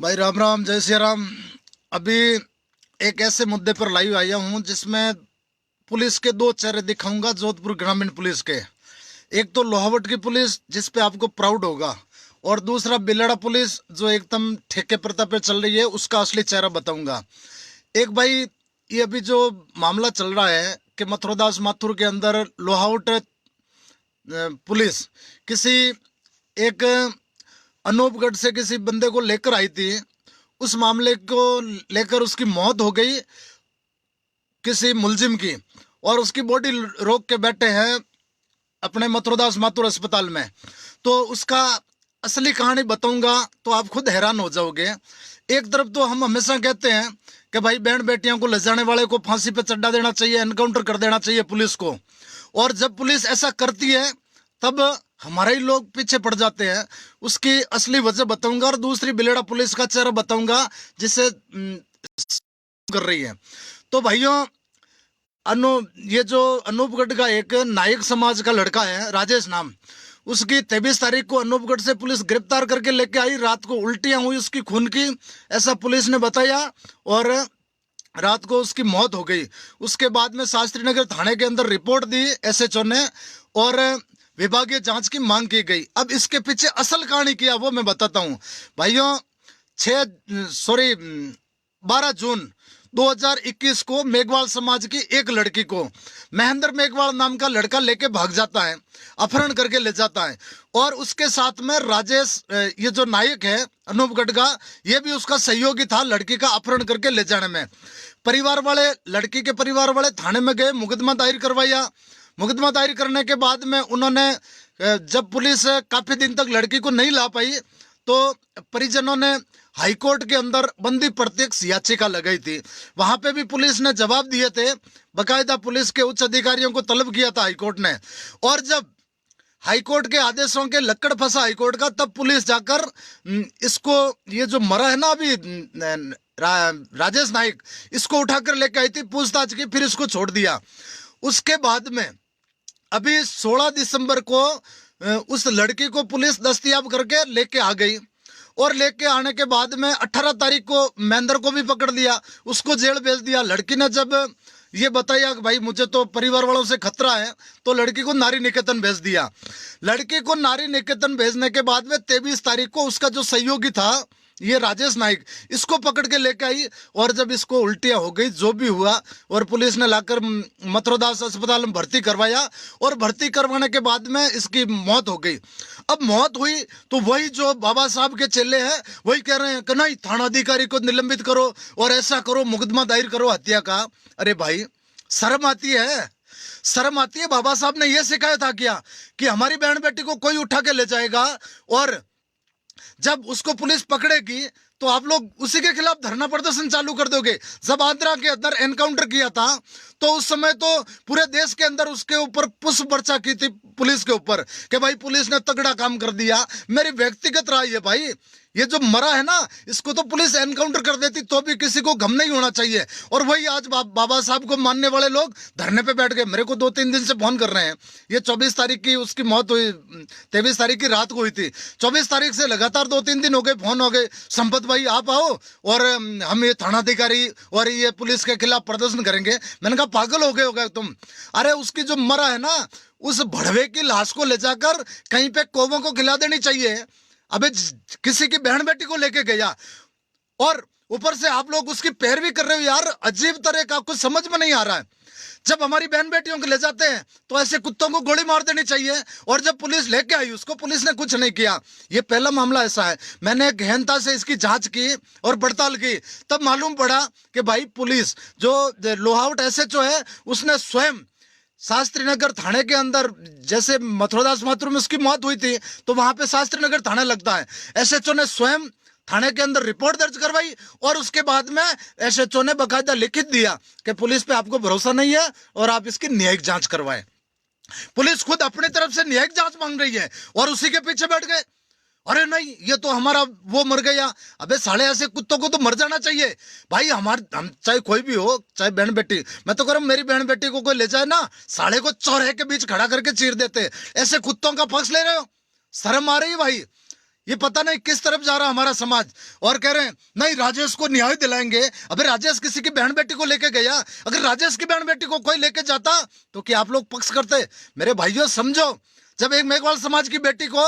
भाई राम राम, जय श्री राम। अभी एक ऐसे मुद्दे पर लाइव आया हूँ जिसमें पुलिस के दो चेहरे दिखाऊंगा, जोधपुर ग्रामीण पुलिस के। एक तो लोहावट की पुलिस जिस पे आपको प्राउड होगा, और दूसरा बिलड़ा पुलिस जो एकदम ठेके प्रथा पे चल रही है, उसका असली चेहरा बताऊंगा। एक भाई, ये अभी जो मामला चल रहा है कि मथुरदास माथुर के अंदर लोहावट पुलिस किसी एक अनूपगढ़ से किसी बंदे को लेकर आई थी। उस मामले को लेकर उसकी मौत हो गई किसी मुलजिम की, और उसकी बॉडी रोक के बैठे हैं अपने मथुरदास माथुर अस्पताल में। तो उसका असली कहानी बताऊंगा तो आप खुद हैरान हो जाओगे। एक तरफ तो हम हमेशा कहते हैं कि भाई बहन बेटियों को ले जाने वाले को फांसी पे चढ़ा देना चाहिए, एनकाउंटर कर देना चाहिए पुलिस को। और जब पुलिस ऐसा करती है तब हमारे ही लोग पीछे पड़ जाते हैं। उसकी असली वजह बताऊंगा, और दूसरी बिलेड़ा पुलिस का चेहरा बताऊंगा जिससे कर रही है। तो भाइयों, अनु ये जो अनूपगढ़ का एक नायक समाज का लड़का है, राजेश नाम, उसकी 23 तारीख को अनूपगढ़ से पुलिस गिरफ्तार करके लेके आई। रात को उल्टियां हुई उसकी खून की, ऐसा पुलिस ने बताया, और रात को उसकी मौत हो गई। उसके बाद में शास्त्री नगर थाने के अंदर रिपोर्ट दी एसएचओ ने, और विभागीय जांच की मांग की गई। अब इसके पीछे असल कहानी क्या वो मैं बताता हूं भाइयों। 12 जून 2021 को मेघवाल समाज की एक लड़की को महेंद्र मेघवाल नाम का लड़का लेके भाग जाता है, अपहरण करके ले जाता है। और उसके साथ में राजेश, ये जो नायक है अनूपगढ़ का, ये भी उसका सहयोगी था लड़की का अपहरण करके ले जाने में। परिवार वाले, लड़की के परिवार वाले थाने में गए, मुकदमा दायर करवाया। मुकदमा दायर करने के बाद में उन्होंने, जब पुलिस काफी दिन तक लड़की को नहीं ला पाई, तो परिजनों ने हाईकोर्ट के अंदर बंदी प्रत्यक्ष याचिका लगाई थी। वहां पे भी पुलिस ने जवाब दिए थे, बकायदा पुलिस के उच्च अधिकारियों को तलब किया था हाईकोर्ट ने। और जब हाईकोर्ट के आदेशों के लक्कड़ फंसा हाईकोर्ट का, तब पुलिस जाकर इसको, ये जो मरा है ना अभी राजेश नाइक, इसको उठाकर लेके आई थी, पूछताछ की, फिर इसको छोड़ दिया। उसके बाद में अभी 16 दिसंबर को उस लड़की को पुलिस दस्तयाब करके लेके आ गई। और लेके आने के बाद में 18 तारीख को महेंद्र को भी पकड़ लिया, उसको जेल भेज दिया। लड़की ने जब ये बताया कि भाई मुझे तो परिवार वालों से खतरा है, तो लड़की को नारी निकेतन भेज दिया। लड़की को नारी निकेतन भेजने के बाद में 23 तारीख को उसका जो सहयोगी था, ये राजेश नाइक, इसको पकड़ के लेके आई। और जब इसको उल्टियां हो गई, जो भी हुआ, और पुलिस ने लाकर मथुरदास अस्पताल में भर्ती करवाया, और भर्ती करवाने के बाद में इसकी मौत हो गई। अब मौत हुई तो वही जो बाबा साहब के चेले हैं वही कह रहे हैं कि नहीं, थाना अधिकारी को निलंबित करो और ऐसा करो, मुकदमा दायर करो हत्या का। अरे भाई, शर्म आती है, शर्म आती है। बाबा साहब ने यह सिखाया था क्या कि हमारी बहन बेटी को कोई उठा के ले जाएगा, और जब उसको पुलिस पकड़ेगी तो आप लोग उसी के खिलाफ धरना प्रदर्शन चालू कर दोगे। जब आंध्रा के अंदर एनकाउंटर किया था, तो उस समय तो पूरे देश के अंदर उसके ऊपर पुष्प वर्षा की थी पुलिस के ऊपर कि भाई पुलिस ने तगड़ा काम कर दिया। मेरी व्यक्तिगत राय है भाई, ये जो मरा है ना, इसको तो पुलिस एनकाउंटर कर देती तो भी किसी को गम नहीं होना चाहिए। और वही आज बाबा साहब को मानने वाले लोग धरने पे बैठ गए। मेरे को 2-3 दिन से फोन कर रहे हैं। ये 24 तारीख की उसकी मौत हुई, 23 तारीख की रात को हुई थी। 24 तारीख से लगातार 2-3 दिन हो गए, फोन हो गए, संपत भाई आप आओ और हम ये थानाधिकारी और ये पुलिस के खिलाफ प्रदर्शन करेंगे। मैंने कहा पागल हो गए होगा तुम। अरे उसकी जो मरा है ना, उस भड़वे की लाश को ले जाकर कहीं पे कौवों को खिला देनी चाहिए। अबे किसी की बहन बेटी को लेके गया, और ऊपर से आप लोग उसकी पैरवी कर रहे हो यार। अजीब तरह का, कुछ समझ में नहीं आ रहा है। जब हमारी बहन बेटियों को ले जाते हैं तो ऐसे कुत्तों को गोली मार देनी चाहिए, और जब पुलिस लेके आई उसको, पुलिस ने कुछ नहीं किया। ये पहला मामला ऐसा है। मैंने गहनता से इसकी जांच की और पड़ताल की, तब मालूम पड़ा कि भाई पुलिस जो लोहावट एसएचओ है, उसने स्वयं शास्त्री नगर थाने के अंदर, जैसे मथुरदास माथुर में उसकी मौत हुई थी तो वहां पे शास्त्री नगर थाना लगता है, एसएचओ ने स्वयं थाने के अंदर रिपोर्ट दर्ज करवाई। और उसके बाद में एसएचओ ने बकायदा लिखित दिया कि पुलिस पे आपको भरोसा नहीं है और आप इसकी न्यायिक जांच करवाएं। पुलिस खुद अपनी तरफ से न्यायिक जांच मांग रही है और उसी के पीछे बैठ गए। अरे नहीं, ये तो हमारा वो मर गया। अबे साले, ऐसे कुत्तों को तो मर जाना चाहिए भाई। हम चाहे कोई भी हो, चाहे बहन बेटी, मैं तो कह रहा हूं मेरी बहन बेटी को कोई ले जाए ना, साले को चौराहे के बीच खड़ा करके चीर देते। ऐसे कुत्तों का पक्ष ले रहे हो, शर्म आ रही है भाई। ये पता नहीं किस तरफ जा रहा हमारा समाज। और कह रहे हैं नहीं राजेश को न्याय दिलाएंगे। अबे राजेश किसी की बहन बेटी को लेके गया? अगर राजेश की बहन बेटी को कोई लेके जाता तो क्या आप लोग पक्ष करते? मेरे भाइयों समझो, जब एक मेघवाल समाज की बेटी को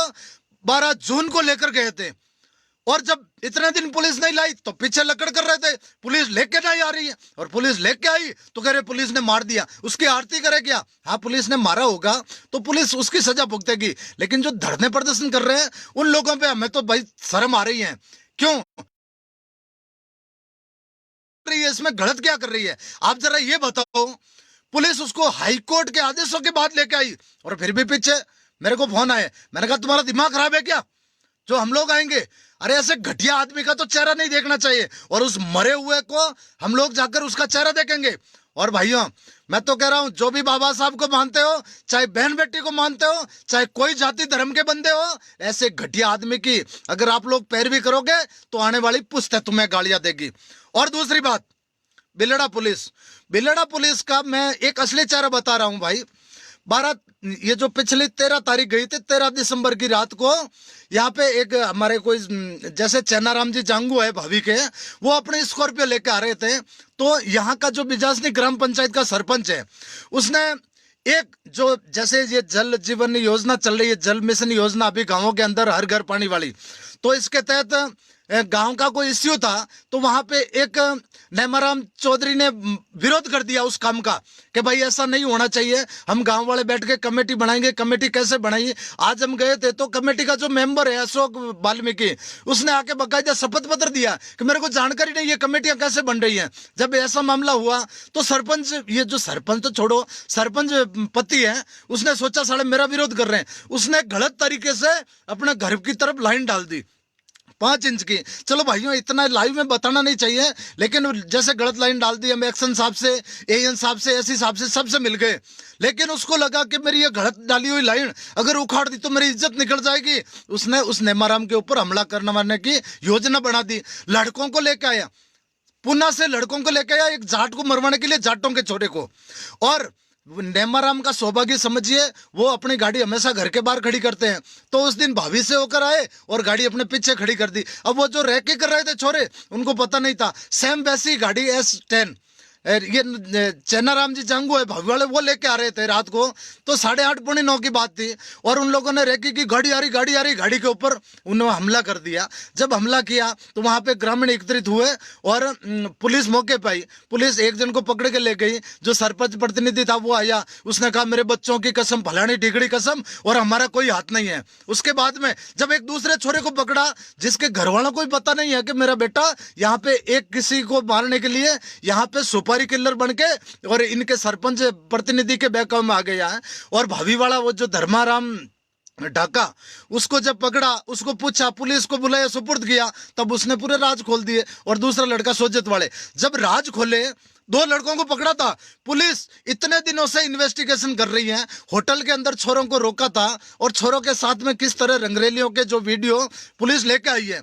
12 जून को लेकर गए थे और जब इतने दिन पुलिस नहीं लाई तो पीछे लकड़ कर रहे थे, पुलिस लेके नहीं आ रही है, और पुलिस लेके आई तो कह रहे पुलिस ने मार दिया। उसकी आरती करे क्या? हाँ पुलिस ने मारा होगा तो पुलिस उसकी सजा भुगतेगी, लेकिन जो धरने प्रदर्शन कर रहे हैं उन लोगों पे हमें तो भाई शर्म आ रही है। क्यों रही है? इसमें गलत क्या कर रही है आप जरा ये बताओ। पुलिस उसको हाईकोर्ट के आदेशों के बाद लेके आई और फिर भी पीछे। मेरे को फोन आए, मैंने कहा तुम्हारा दिमाग खराब है क्या जो हम लोग आएंगे? अरे ऐसे घटिया आदमी का तो चेहरा नहीं देखना चाहिए, और उस मरे हुए को हम लोग जाकर उसका चेहरा देखेंगे। और भाइयों मैं तो कह रहा हूं, जो भी बाबा साहब को मानते हो, चाहे बहन बेटी को मानते हो, चाहे कोई जाति धर्म के बंदे हो, ऐसे घटिया आदमी की अगर आप लोग पैरवी करोगे तो आने वाली पुश्त तुम्हें गालियां देगी। और दूसरी बात, बिलेड़ा पुलिस का मैं एक असली चेहरा बता रहा हूं भाई। 12 ये जो पिछली 13 तारीख गई थी, 13 दिसंबर की रात को यहाँ पे एक हमारे कोई जैसे चैनाराम जी जांगू है भाभी के, वो अपने स्कॉर्पियो लेके आ रहे थे। तो यहाँ का जो बिजासनी ग्राम पंचायत का सरपंच है उसने एक जो जैसे ये जल जीवन योजना चल रही है, जल मिशन योजना अभी गांवों के अंदर हर घर पानी वाली, तो इसके तहत गांव का कोई इश्यू था तो वहां पे एक नेमाराम चौधरी ने विरोध कर दिया उस काम का कि भाई ऐसा नहीं होना चाहिए, हम गांव वाले बैठ के कमेटी बनाएंगे। कमेटी कैसे बनाई? आज हम गए थे तो कमेटी का जो मेंबर है अशोक वाल्मीकि, उसने आके बकायदा शपथ पत्र दिया कि मेरे को जानकारी नहीं ये कमेटियां कैसे बन रही हैं। जब ऐसा मामला हुआ तो सरपंच, ये जो सरपंच तो छोड़ो, सरपंच पति है, उसने सोचा साले मेरा विरोध कर रहे हैं, उसने गलत तरीके से अपने घर की तरफ लाइन डाल दी 5 इंच की। चलो भाइयों इतना लाइव में बताना नहीं चाहिए, लेकिन जैसे गलत लाइन डाल दी, हम एक्शन साहब से, एएन साहब से, एसी साहब से, सबसे मिल गए, लेकिन उसको लगा कि मेरी ये गलत डाली हुई लाइन अगर उखाड़ दी तो मेरी इज्जत निकल जाएगी। उसने उस नेमाराम के ऊपर हमला करने वाले की योजना बना दी। लड़कों को लेकर आया, पुणे से लड़कों को लेकर आया, एक जाट को मरवाने के लिए, जाटों के छोरे को। और नेमाराम का सौभाग्य समझिए, वो अपनी गाड़ी हमेशा घर के बाहर खड़ी करते हैं, तो उस दिन भाभी से होकर आए और गाड़ी अपने पीछे खड़ी कर दी। अब वो जो रैकी कर रहे थे छोरे, उनको पता नहीं था, सेम वैसी गाड़ी S10 ये चैनाराम जी जांगू है भाभी वाले, वो लेके आ रहे थे रात को, तो 8:30 पौने 9 की बात थी, और उन लोगों ने रैकी की, गाड़ी आ रही गाड़ी के ऊपर उन्होंने हमला कर दिया। जब हमला किया तो वहां पे ग्रामीण एकत्रित हुए और पुलिस मौके पे आई। पुलिस एक जन को पकड़ के ले गई, जो सरपंच प्रतिनिधि था वो आया, उसने कहा मेरे बच्चों की कसम, फलानी टिकड़ी कसम, और हमारा कोई हाथ नहीं है। उसके बाद में जब एक दूसरे छोरे को पकड़ा जिसके घर वालों को भी पता नहीं है कि मेरा बेटा यहाँ पे एक किसी को मारने के लिए यहाँ पे सुपारी किलर बन के और इनके सरपंच प्रतिनिधि के बैकअप में आ गया है, और भाभी वाला वो जो धर्माराम ढाका, उसको जब पकड़ा, उसको पूछा, पुलिस को बुलाया, सुपुर्द किया, तब उसने पूरे राज खोल दिए। और दूसरा लड़का सोजत वाले, जब राज खोले 2 लड़कों को पकड़ा था। पुलिस इतने दिनों से इन्वेस्टिगेशन कर रही है, होटल के अंदर छोरों को रोका था, और छोरों के साथ में किस तरह रंगरेलियों के जो वीडियो पुलिस लेके आई है,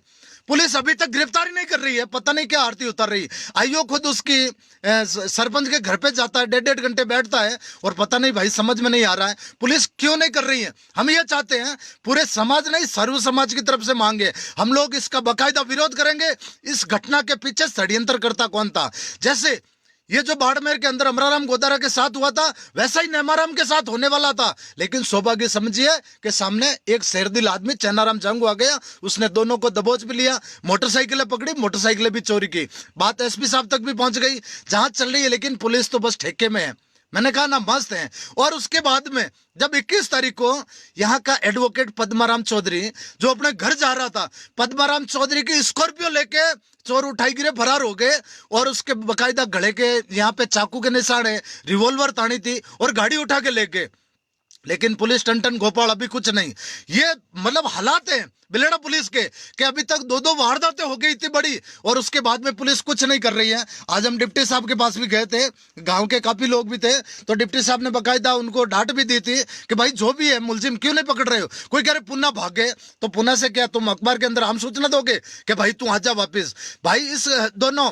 पुलिस अभी तक गिरफ्तारी नहीं कर रही है। पता नहीं क्या आरती उतर रही। आईओ खुद उसकी सरपंच के घर पे जाता है, 1.5 घंटे बैठता है, और पता नहीं भाई समझ में नहीं आ रहा है पुलिस क्यों नहीं कर रही है। हम ये चाहते हैं, पूरे समाज नहीं, सर्व समाज की तरफ से मांगे, हम लोग इसका बाकायदा विरोध करेंगे। इस घटना के पीछे षड्यंत्रकर्ता कौन था? जैसे ये जो बाड़मेर के अंदर अमराराम गोदारा के साथ हुआ था, वैसा ही नेमाराम के साथ होने वाला था, लेकिन सौभाग्य समझिए कि सामने एक शेरदिल आदमी चैनाराम जांगू आ गया, उसने दोनों को दबोच भी लिया, मोटरसाइकिलें पकड़ी, मोटरसाइकिलें भी चोरी की। बात एसपी साहब तक भी पहुंच गई, जांच चल रही है, लेकिन पुलिस तो बस ठेके में है। मैंने कहा ना मस्त है। और उसके बाद में जब 21 तारीख को यहाँ का एडवोकेट पद्माराम चौधरी जो अपने घर जा रहा था, पद्माराम चौधरी की स्कॉर्पियो लेके चोर उठाई गिरे, फरार हो गए, और उसके बकायदा गले के यहाँ पे चाकू के निशान है, रिवॉल्वर तानी थी, और गाड़ी उठा के ले गए। लेकिन पुलिस टन गोपाल अभी कुछ नहीं। ये मतलब हालात हैं बिलेड़ा पुलिस के कि अभी तक 2-2 वारदातें हो गई इतनी बड़ी, और उसके बाद में पुलिस कुछ नहीं कर रही है। आज हम डिप्टी साहब के पास भी गए थे, गांव के काफी लोग भी थे, तो डिप्टी साहब ने बकायदा उनको डांट भी दी थी कि भाई जो भी है मुलजिम क्यों नहीं पकड़ रहे हो। कोई कह रहे पुणे भाग गए, तो पुणे से क्या तुम अखबार के अंदर हम सूचना दोगे कि भाई तू आजा वापिस? भाई इस दोनों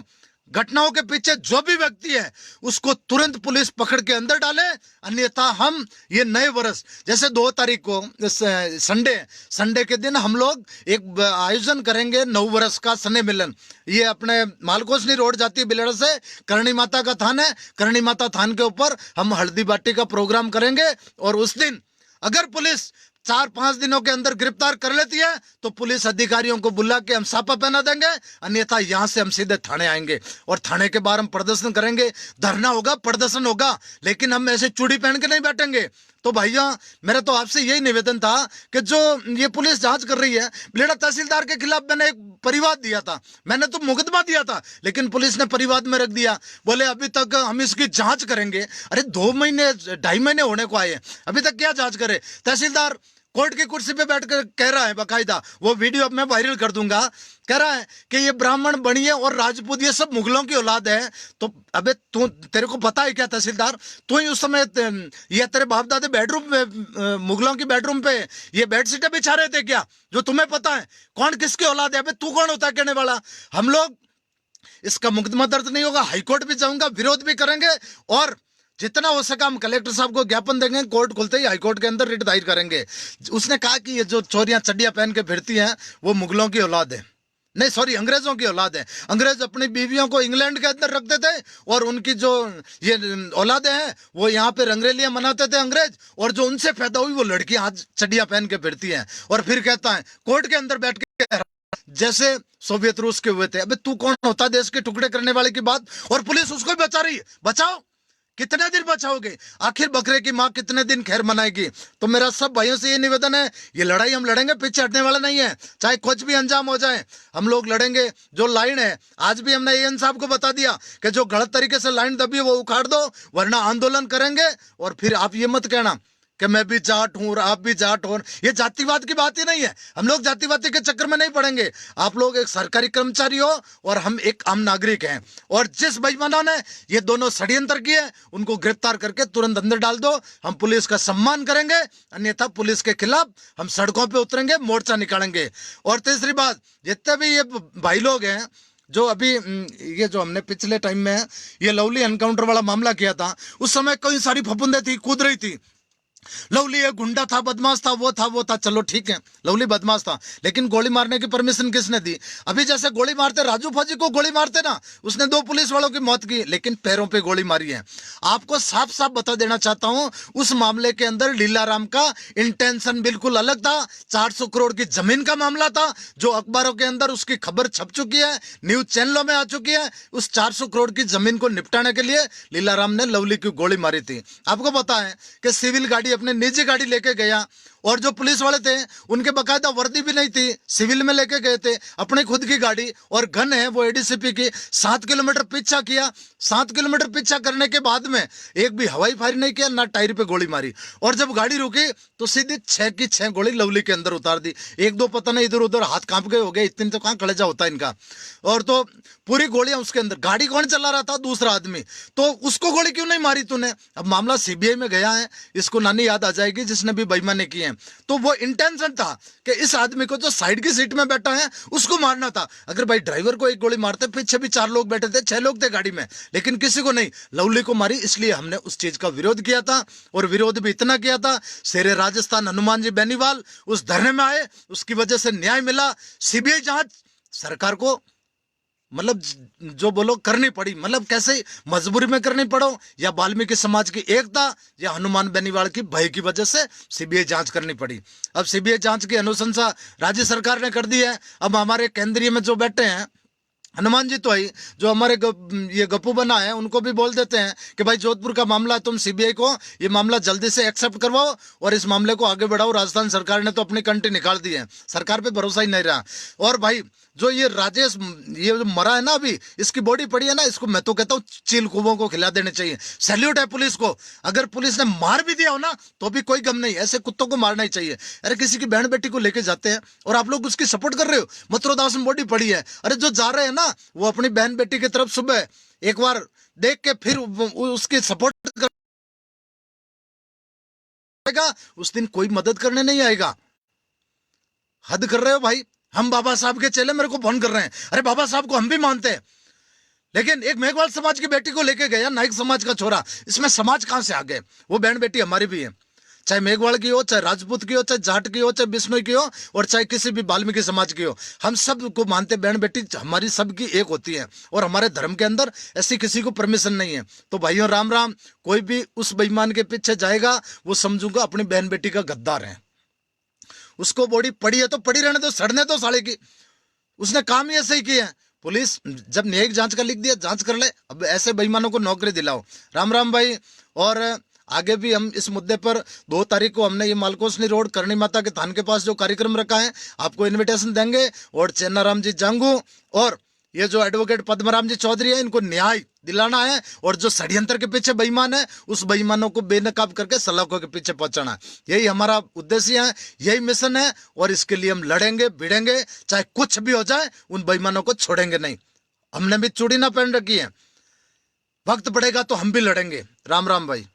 घटनाओं के पीछे जो भी व्यक्ति है उसको तुरंत पुलिस पकड़ के अंदर डाले, अन्यथा हम ये नए वर्ष जैसे 2 तारीख को संडे के दिन हम लोग एक आयोजन करेंगे नव वर्ष का स्नेह मिलन। ये अपने मालकोसनी रोड जाती है बिलड़ा से, करणी माता का थान है, करणी माता थान के ऊपर हम हल्दी बाटी का प्रोग्राम करेंगे। और उस दिन अगर पुलिस 4-5 दिनों के अंदर गिरफ्तार कर लेती है तो पुलिस अधिकारियों को बुला के हम सापा पहना देंगे, अन्यथा यहां से हम सीधे थाने आएंगे और थाने के बाहर हम प्रदर्शन करेंगे, धरना होगा, प्रदर्शन होगा, लेकिन हम ऐसे चूड़ी पहन के नहीं बैठेंगे। तो भैया मेरा तो आपसे यही निवेदन था कि जो ये पुलिस जांच कर रही है, बिलेड़ा तहसीलदार के खिलाफ मैंने एक परिवाद दिया था, मैंने तो मुकदमा दिया था, लेकिन पुलिस ने परिवाद में रख दिया। बोले अभी तक हम इसकी जांच करेंगे। अरे 2 महीने 2.5 महीने होने को आए, अभी तक क्या जांच करे? तहसीलदार कोर्ट की कुर्सी पे बैठकर कह रहा है, बाकायदा वो वीडियो अब मैं वायरल कर दूंगा, कह रहा है कि ये ब्राह्मण बनिए और राजपूत ये सब मुगलों की औलाद है। तो अबे तू, तेरे को पता है क्या तहसीलदार, तू ही उस समय ये तेरे बाप दादे बेडरूम में मुगलों की बेडरूम पे ये बेडशीटें बिछा रहे थे क्या? जो तुम्हें पता है कौन किसकी औलाद है? अबे तू कौन होता है कहने वाला? हम लोग इसका मुकदमा दर्ज नहीं होगा, हाईकोर्ट भी जाऊंगा, विरोध भी करेंगे और जितना हो सका हम कलेक्टर साहब को ज्ञापन देंगे, कोर्ट खुलते ही हाईकोर्ट के अंदर रिट दायर करेंगे। उसने कहा कि ये जो चोरियां चड्डियां पहन के फिरती हैं वो मुगलों की औलाद है, नहीं सॉरी अंग्रेजों की औलाद है। अंग्रेज अपनी बीवियों को इंग्लैंड के अंदर रखते थे और उनकी जो ये औलादें हैं वो यहाँ पे रंगरेलियां मनाते थे अंग्रेज, और जो उनसे पैदा हुई वो लड़कियां आज चड्डियां पहन के फिरती हैं। और फिर कहता है कोर्ट के अंदर बैठ के जैसे सोवियत रूस के हुए थे। अबे तू कौन होता देश के टुकड़े करने वाले की बात? और पुलिस उसको भी बचा रही है। बचाओ, कितने दिन बचाओगे? आखिर बकरे की माँ कितने दिन खैर मनाएगी? तो मेरा सब भाइयों से ये निवेदन है, ये लड़ाई हम लड़ेंगे, पीछे हटने वाला नहीं है, चाहे कुछ भी अंजाम हो जाए हम लोग लड़ेंगे। जो लाइन है आज भी हमने एएन साहब को बता दिया कि जो गलत तरीके से लाइन दबी है वो उखाड़ दो, वरना आंदोलन करेंगे। और फिर आप ये मत कहना कि मैं भी जाट हूं और आप भी जाट हो, ये जातिवाद की बात ही नहीं है। हम लोग जातिवाद के चक्कर में नहीं पड़ेंगे। आप लोग एक सरकारी कर्मचारी हो और हम एक आम नागरिक हैं, और जिस बेईमानों ने ये दोनों षड्यंत्र किए उनको गिरफ्तार करके तुरंत अंदर डाल दो। हम पुलिस का सम्मान करेंगे, अन्यथा पुलिस के खिलाफ हम सड़कों पे उतरेंगे, मोर्चा निकालेंगे। और तीसरी बात, जितने भी ये भाई लोग हैं जो अभी ये जो हमने पिछले टाइम में ये लवली एनकाउंटर वाला मामला किया था, उस समय कई सारी फफूंदे थी, कूद रही थी, लवली एक गुंडा था, बदमाश था, वो था, चलो ठीक है लवली बदमाश था, लेकिन गोली मारने की परमिशन किसने दी? अभी जैसे गोली मारते राजू फौजी को गोली मारते ना, उसने 2 पुलिस वालों की मौत की, लेकिन पैरों पे गोली मारी है। आपको साफ साफ बता देना चाहता हूं, उस मामले के अंदर लीलाराम का इंटेंशन बिल्कुल अलग था। 400 करोड़ की जमीन का मामला था, जो अखबारों के अंदर उसकी खबर छप चुकी है, न्यूज चैनलों में आ चुकी है। उस 400 करोड़ की जमीन को निपटाने के लिए लीलाराम ने लवली की गोली मारी थी। आपको पता है कि सिविल गाड़ी अपने निजी गाड़ी लेके गया, और जो पुलिस वाले थे उनके बकायदा वर्दी भी नहीं थी, सिविल में लेके गए थे अपनी खुद की गाड़ी, और गन है वो एडीसीपी की। 7 किलोमीटर पीछा किया, 7 किलोमीटर पीछा करने के बाद में एक भी हवाई फायर नहीं किया, ना टायर पे गोली मारी, और जब गाड़ी रुकी तो सीधी 6 की 6 गोली लवली के अंदर उतार दी। 1-2 पता नहीं इधर उधर हाथ कांप गए हो गए, इतनी तो कहां कलेजा होता है इनका। और तो पूरी गोलियां उसके अंदर। गाड़ी कौन चला रहा था? दूसरा आदमी। तो उसको गोली क्यों नहीं मारी तूने? अब मामला सीबीआई में गया है, इसको नानी याद आ जाएगी जिसने भी बेईमानी की है। तो वो इंटेंशन था कि इस आदमी को जो साइड की सीट में बैठा है उसको मारना था। अगर भाई ड्राइवर को एक गोली मारते, पीछे भी 4 लोग बैठे थे, 6 लोग थे गाड़ी में, लेकिन किसी को नहीं, लवली को मारी। इसलिए हमने उस चीज का विरोध किया था, और विरोध भी इतना किया था, शेरे राजस्थान हनुमान जी बेनीवाल उस धरने में आए, उसकी वजह से न्याय मिला। सीबीआई जांच सरकार को मतलब जो बोलो करनी पड़ी, मतलब कैसे मजबूरी में करनी पड़ो, या वाल्मीकि समाज की एकता, या हनुमान बेनीवाल की भय की वजह से सीबीआई जांच करनी पड़ी। अब सीबीआई जांच की अनुशंसा राज्य सरकार ने कर दी है। अब हमारे केंद्रीय में जो बैठे हैं हनुमान जी तो ही, जो हमारे ये गप्पू बना है, उनको भी बोल देते हैं कि भाई जोधपुर का मामला तुम सीबीआई को ये मामला जल्दी से एक्सेप्ट करवाओ और इस मामले को आगे बढ़ाओ। राजस्थान सरकार ने तो अपनी कंटी निकाल दी है, सरकार पे भरोसा ही नहीं रहा। और भाई जो ये राजेश ये जो मरा है ना अभी, इसकी बॉडी पड़ी है ना, इसको मैं तो कहता हूँ चील कुओं को खिला देने चाहिए। सैल्यूट है पुलिस को। अगर पुलिस ने मार भी दिया हो ना तो भी कोई गम नहीं, ऐसे कुत्तों को मारना ही चाहिए। अरे किसी की बहन बेटी को लेके जाते हैं और आप लोग उसकी सपोर्ट कर रहे हो। मथुरा में बॉडी पड़ी है, अरे जो जा रहे हैं ना वो अपनी बहन बेटी की तरफ सुबह एक बार देख के फिर उसकी सपोर्ट करेगा, उस दिन कोई मदद करने नहीं आएगा। हद कर रहे हो भाई। हम बाबा साहब के चेले मेरे को फोन कर रहे हैं, अरे बाबा साहब को हम भी मानते हैं, लेकिन एक मेघवाल समाज की बेटी को लेके गया नाइक समाज का छोरा, इसमें समाज कहां से आ गए? वो बहन बेटी हमारी भी है, चाहे मेघवाल की हो, चाहे राजपूत की हो, चाहे जाट की हो, चाहे बिश्नोई की हो, और चाहे किसी भी वाल्मीकि समाज की हो। हम सब को मानते बहन बेटी हमारी सबकी एक होती है, और हमारे धर्म के अंदर ऐसी किसी को परमिशन नहीं है। तो भाइयों राम राम, कोई भी उस बेईमान के पीछे जाएगा वो समझूंगा अपनी बहन बेटी का गद्दार है। उसको बॉडी पड़ी है तो पड़ी रहने दो, सड़ने दो साले की, उसने काम ही ऐसे ही किया है। पुलिस जब न्यायिक जांच का लिख दिया, जांच कर ले, अब ऐसे बेईमानों को नौकरी दिलाओ। राम राम भाई। और आगे भी हम इस मुद्दे पर 2 तारीख को हमने ये मालकोसनी रोड करणी माता के थान के पास जो कार्यक्रम रखा है, आपको इनविटेशन देंगे। और चेन्नाराम जी जांगू और ये जो एडवोकेट पद्मराम जी चौधरी है, इनको न्याय दिलाना है, और जो षड्यंत्र के पीछे बेईमान है उस बेईमानों को बेनकाब करके सलाखों के पीछे पहुंचाना है। यही हमारा उद्देश्य है, यही मिशन है, और इसके लिए हम लड़ेंगे भिड़ेंगे, चाहे कुछ भी हो जाए, उन बेईमानों को छोड़ेंगे नहीं। हमने भी चूड़ी ना पहन रखी है, वक्त पड़ेगा तो हम भी लड़ेंगे। राम राम भाई।